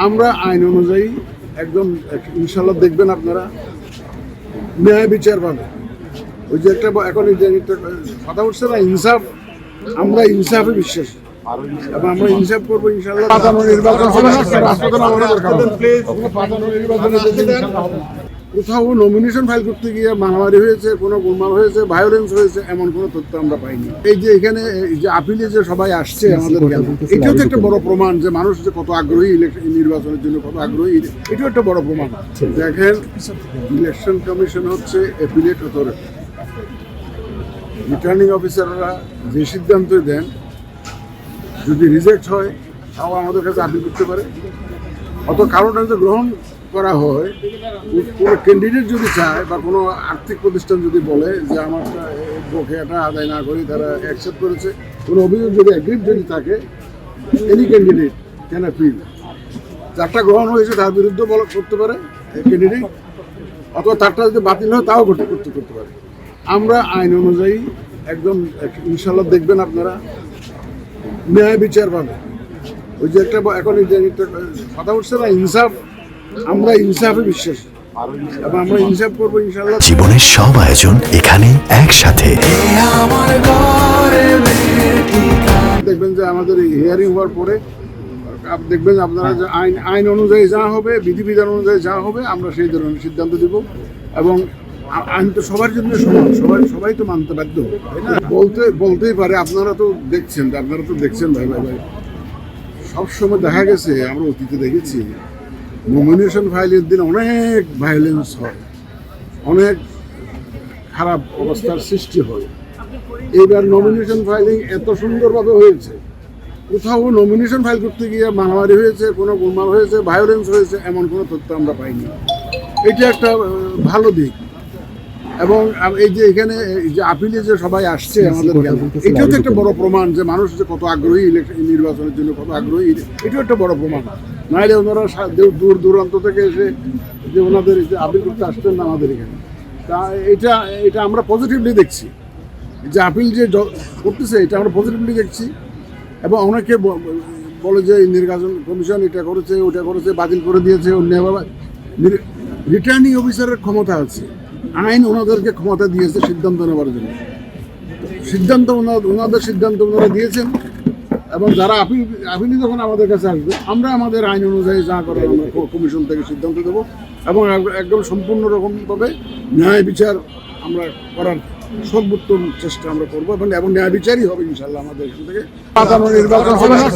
আমরা আইন অনুযায়ী একদম ইনশাল্লাহ দেখবেন আপনারা ন্যায় বিচার পাবে। ওই যে একটা এখন কথা উঠছে না, ইনসাফ, আমরা ইনসাফে বিশ্বাসী এবং আমরা ইনসাফ করবো ইনশাল্লাহ। পাতানো নির্বাচন হবে না, পাতানো নির্বাচন কোথাও নমিনেশন ফাইল করতে গিয়ে মারামারি হয়েছে, কোনো গোলমাল হয়েছে, ভায়োলেন্স হয়েছে, এমন কোনো তথ্য আমরা পাইনি। এই যে এখানে যে আপিলে যে সবাই আসছে আমাদের, এটাও তো একটা বড় প্রমাণ যে মানুষ যে কত আগ্রহী নির্বাচনের জন্য, কত আগ্রহী, এটাও একটা বড় প্রমাণ। দেখেন, ইলেকশন কমিশন হচ্ছে অ্যাপিলেট অথরিটি। রিটার্নিং অফিসাররা যে সিদ্ধান্তই দেন, যদি রিজেক্ট হয় তাও আমাদের কাছে আপিল করতে পারে। অত কারণটা যদি গ্রহণ করা হয়, কোনো ক্যান্ডিডেট যদি চায় বা কোনো আর্থিক প্রতিষ্ঠান যদি বলে যে আমার বকেয়াটা আদায় না করি, তারা অ্যাকসেপ্ট করেছে, কোনো অভিযোগ যদি অ্যাগ্রিড যদি থাকে, এনি ক্যান্ডিডেট ক্যান অ্যাপিল। যারটা গ্রহণ হয়েছে তার বিরুদ্ধে করতে পারে ক্যান্ডিডেট, অথবা তারটা যদি বাতিল হয় তাও করতে পারে। আমরা আইন অনুযায়ী একদম ইনশাল্লাহ দেখবেন আপনারা ন্যায় বিচার পাবে। ওই যে একটা এখন কথা উঠছে না, ইনসাফ, আমরা ইনসাফে বিশ্বাসী এবং আমরা ইনসাফ করবো ইনশাল্লাহ। জীবনের সব আয়োজন এখানে একসাথে। দেখবেন যে আমাদের হিয়ারিং হওয়ার পরে দেখবেন আপনারা যে আইন অনুযায়ী যা হবে, বিধিবিধান অনুযায়ী যা হবে, আমরা সেই ধরনের সিদ্ধান্ত দিব। এবং আইন তো সবার জন্য সমান, সবাই তো মানতে বাধ্য, তাই না? বলতেই পারে, আপনারা তো দেখছেন ভাই সবসময় দেখা গেছে, আমরা অতীতে দেখেছি নমিনেশন ফাইলের দিন অনেক ভায়োলেন্স হয়, অনেক খারাপ অবস্থার সৃষ্টি হয়। এইবার নমিনেশন ফাইলিং এত সুন্দরভাবে হয়েছে, কোথাও নমিনেশন ফাইল করতে গিয়ে মারামারি হয়েছে, কোনো গোলমাল হয়েছে, ভায়োলেন্স হয়েছে, এমন কোনো তথ্য আমরা পাইনি। এটা একটা ভালো দিক। এবং এই যে এখানে যে আপিলে যে সবাই আসছে আমাদের, এটাও তো একটা বড় প্রমাণ যে মানুষ যে কত আগ্রহী নির্বাচনের জন্য, কত আগ্রহী, এটাও একটা বড় প্রমাণ। নাহলে ওনারা দূর দূরান্ত থেকে এসে যে ওনাদের যে আপিল করতে আসতেন না আমাদের এখানে, তা এটা আমরা পজিটিভলি দেখছি। যে আপিল যে করতেছে এটা আমরা পজিটিভলি দেখছি। এবং অনেকে বলে যে নির্বাচন কমিশন এটা করেছে, ওটা করেছে, বাতিল করে দিয়েছে, অন্যভাবে। রিটার্নিং অফিসারের ক্ষমতা আছে, আইন ওনাদেরকে ক্ষমতা দিয়েছে সিদ্ধান্ত নেওয়ার জন্য। ওনাদের সিদ্ধান্ত ওনারা দিয়েছেন। এবং যারা আপিল যখন আমাদের কাছে আসবে, আমরা আমাদের আইন অনুযায়ী যা করে আমরা কমিশন থেকে সিদ্ধান্ত দেবো এবং একদম সম্পূর্ণ রকমভাবে ন্যায় বিচার আমরা করার সর্বোত্তম চেষ্টা আমরা করবো এবং ন্যায় বিচারই হবে ইনশাল্লাহ আমাদের এখান থেকে। পাতানো নির্বাচন হবে না,